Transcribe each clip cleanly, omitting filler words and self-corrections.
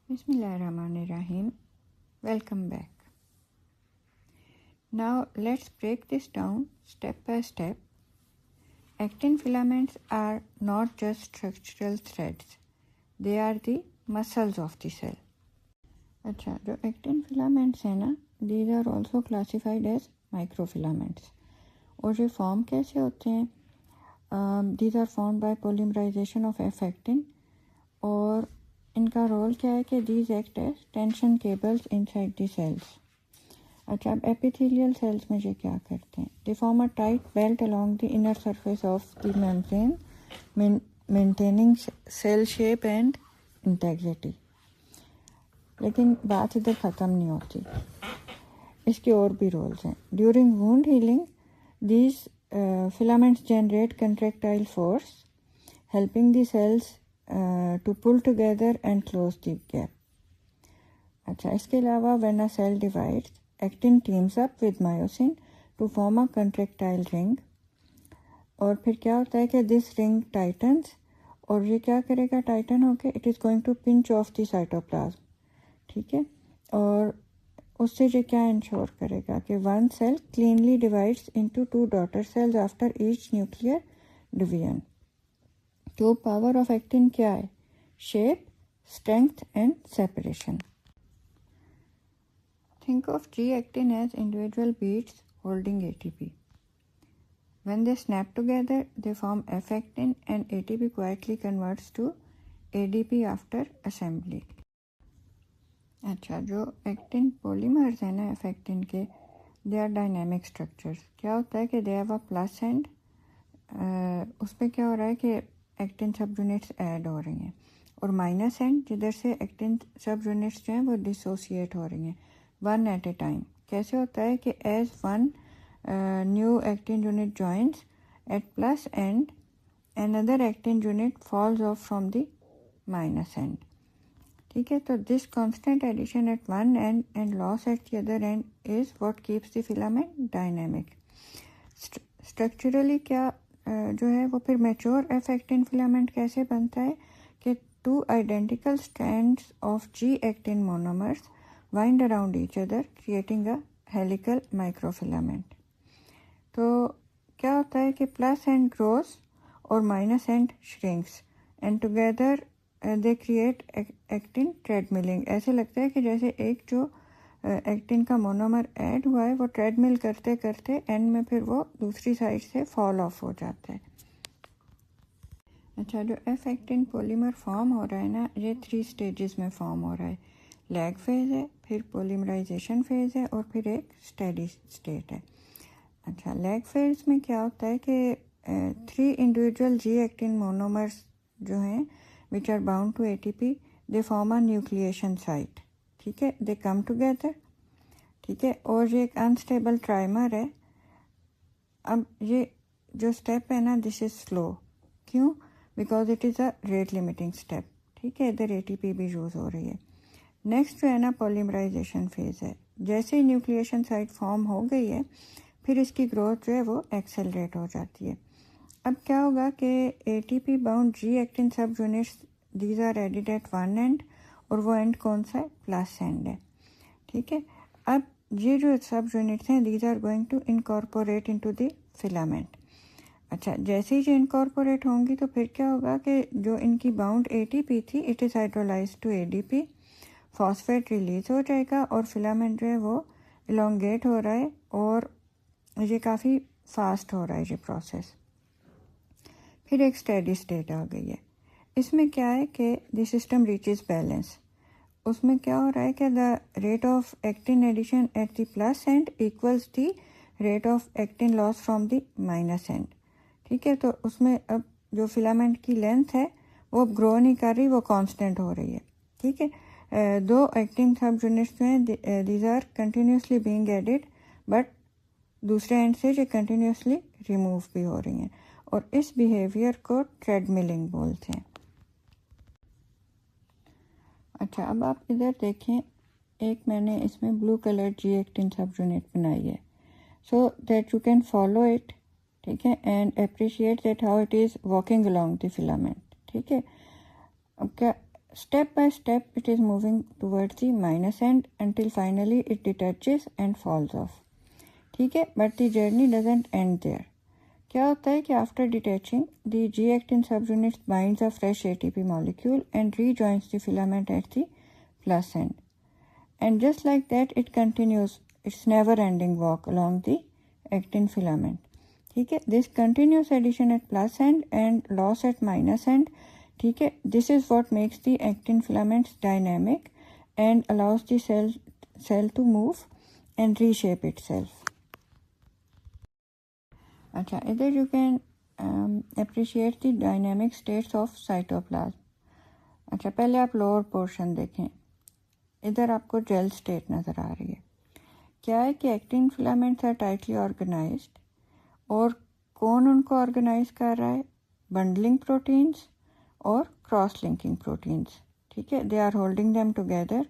Bismillahirrahmanirrahim. Welcome back. Now let's break this down step by step. Actin filaments are not just structural threads. They are the muscles of the cell. अच्छा, जो actin filaments हैं ना, these are also classified as microfilaments. और ये form कैसे होते हैं? These are formed by polymerization of F-actin. और इनका रोल क्या है कि these act as tension cables inside the cells. अच्छा, अब epithelial cells में ये क्या करते हैं? They form a tight belt along the inner surface of the membrane, maintaining cell shape and integrity. लेकिन बात इधर ख़त्म नहीं होती, इसके और भी रोल्स हैं. During wound healing, these filaments generate contractile force, helping the cells to pull together and close the gap. अच्छा, इसके अलावा when a cell divides, actin teams up with myosin to form a contractile ring. और फिर क्या होता है कि this ring tightens, और ये क्या करेगा टाइटन होके? It is going to pinch off the cytoplasm. ठीक है, और उससे ये क्या इंश्योर करेगा कि one cell cleanly divides into two daughter cells after each nuclear division. तो पावर ऑफ एक्टिन क्या है? Shape, strength and separation. Think of G actin as individual beads holding ATP. When they snap together, they form F-actin and ATP quietly converts to ADP after assembly. अच्छा, जो actin polymers हैं ना F-actin के, they are dynamic structures. क्या होता है कि they have a plus and, उस पर क्या हो रहा है कि एक्टिन सब यूनिट्स ऐड हो रही हैं, और माइनस एंड जिधर से एक्टिन सब यूनिट्स जो हैं वो डिसोसिएट हो रही हैं वन एट ए टाइम. कैसे होता है कि as one new actin unit joins at plus end another actin unit falls off from the minus end. ठीक है, तो this constant addition at one end and loss at the other end is what keeps the filament dynamic. Structurally क्या जो है वो फिर mature F actin filament कैसे बनता है कि two identical strands of G actin monomers wind around each other creating a helical microfilament. तो क्या होता है कि प्लस एंड ग्रोस और minus end shrinks and together they create actin treadmilling. ऐसे लगता है कि जैसे एक जो एक्टिन का मोनोमर ऐड हुआ है वो ट्रेडमिल करते करते एंड में फिर वो दूसरी साइड से फॉल ऑफ हो जाता है. अच्छा, जो एफ एक्टिन पॉलीमर फॉर्म हो रहा है ना, ये 3 स्टेजेस में फॉर्म हो रहा है. लैग फेज है, फिर पॉलीमराइजेशन फेज है, और फिर एक स्टेडी स्टेट है. अच्छा, लैग फेज में क्या होता है कि 3 इंडिविजुअल जी एक्टिन मोनोमर्स जो हैं which are bound to ATP, they form a nucleation site. ठीक है, दे कम टुगेदर. ठीक है, और ये एक अनस्टेबल ट्राइमर है. अब ये जो स्टेप है ना, दिस इज स्लो. क्यों? Because it is a rate limiting step. ठीक है, इधर एटीपी भी यूज़ हो रही है. नेक्स्ट जो है ना पॉलीमराइजेशन फेज है. जैसे ही न्यूक्लिएशन साइट फॉर्म हो गई है, फिर इसकी ग्रोथ जो है वो एक्सेलरेट हो जाती है. अब क्या होगा कि ATP bound G actin sub units these are added at one end, और वो एंड कौन सा है? प्लस एंड है. ठीक है, अब ये जो सब यूनिट्स हैं these are going to incorporate into the filament. अच्छा, जैसे ही ये इनकॉर्पोरेट होंगी तो फिर क्या होगा कि जो इनकी बाउंड एटीपी थी, it is hydrolyse to ADP, phosphate release हो जाएगा, और फिलामेंट जो है वो इलोंगेट हो रहा है, और ये काफ़ी फास्ट हो रहा है ये प्रोसेस. फिर एक स्टेडी स्टेट आ गई है. इसमें क्या है कि द सिस्टम रीचेस बैलेंस. उसमें क्या हो रहा है कि the rate of actin addition at the plus end equals the rate of actin loss from the minus end. ठीक है, तो उसमें अब जो फिलामेंट की लेंथ है वो अब ग्रो नहीं कर रही, वो कांस्टेंट हो रही है. ठीक है, 2 एक्टिन सब यूनिट्स में these are continuously being added, but दूसरे एंड से ये कंटिन्यूसली रिमूव भी हो रही हैं, और इस बिहेवियर को ट्रेडमिलिंग बोलते हैं. अच्छा, अब आप इधर देखें, एक मैंने इसमें ब्लू कलर जी एक्टिन सब यूनिट बनाई है, so that you can follow it. ठीक है, and appreciate that how it is walking along the filament. ठीक है, अब क्या step by step it is moving towards the minus end until finally it detaches and falls off. ठीक है, but the journey doesn't end there. क्या होता है कि after detaching, the G-actin subunit binds a fresh ATP molecule and rejoins the filament at the plus end. And just like that, it continues its never-ending walk along the actin filament. ठीक है, this continuous addition at plus end and loss at minus end. ठीक है, this is what makes the actin filaments dynamic and allows the cell to move and reshape itself. अच्छा, इधर you can appreciate the dynamic states of cytoplasm. अच्छा, पहले आप lower portion देखें, इधर आपको जेल स्टेट नज़र आ रही है. क्या है कि actin filaments are tightly organised और कौन उनको ऑर्गेनाइज कर रहा है? बंडलिंग प्रोटीन्स और क्रॉस लिंकिंग प्रोटीन्स. ठीक है, they are holding them together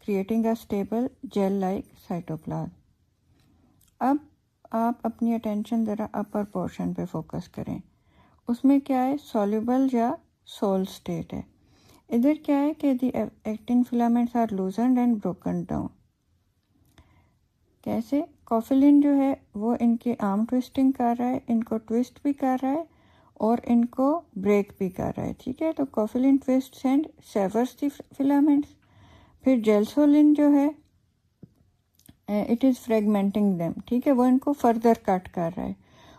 creating a stable gel like cytoplasm. अब आप अपनी अटेंशन ज़रा अपर पोर्शन पे फोकस करें. उसमें क्या है? सॉल्युबल या सोल स्टेट है. इधर क्या है कि the actin filaments are loosened and broken down. कैसे? कॉफिलिन जो है वो इनके आर्म ट्विस्टिंग कर रहा है, इनको ट्विस्ट भी कर रहा है और इनको ब्रेक भी कर रहा है. ठीक है, तो कॉफिलिन ट्विस्ट एंड सेवर्स द फिलामेंट्स. फिर जेल्सोलिन जो है इट इज़ फ्रेगमेंटिंग देम. ठीक है, वो इनको फर्दर कट कर रहा है.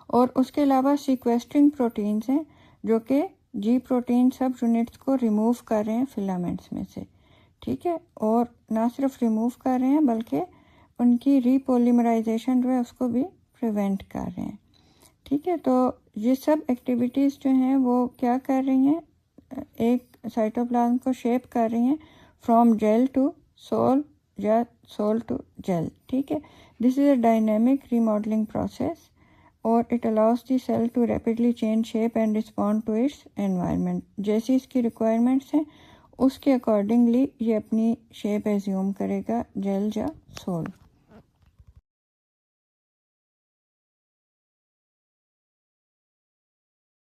और उसके अलावा सीक्वेस्ट्रिंग प्रोटीन्स हैं जो कि जी प्रोटीन सब यूनिट्स को रिमूव कर रहे हैं फिलामेंट्स में से. ठीक है, और ना सिर्फ रिमूव कर रहे हैं बल्कि उनकी रीपोलीमराइजेशन जो है उसको भी प्रिवेंट कर रहे हैं. ठीक है, तो ये सब एक्टिविटीज़ जो हैं वो क्या कर रही हैं? एक साइटोप्लाज्म को शेप कर रही हैं फ्रॉम जेल टू सोल या सोल टू जेल. ठीक है, this is a dynamic remodelling process और it allows the cell to rapidly change shape and respond to its environment. जैसी इसकी रिक्वायरमेंट्स हैं उसके अकॉर्डिंगली ये अपनी शेप एज्यूम करेगा, जेल या सोल.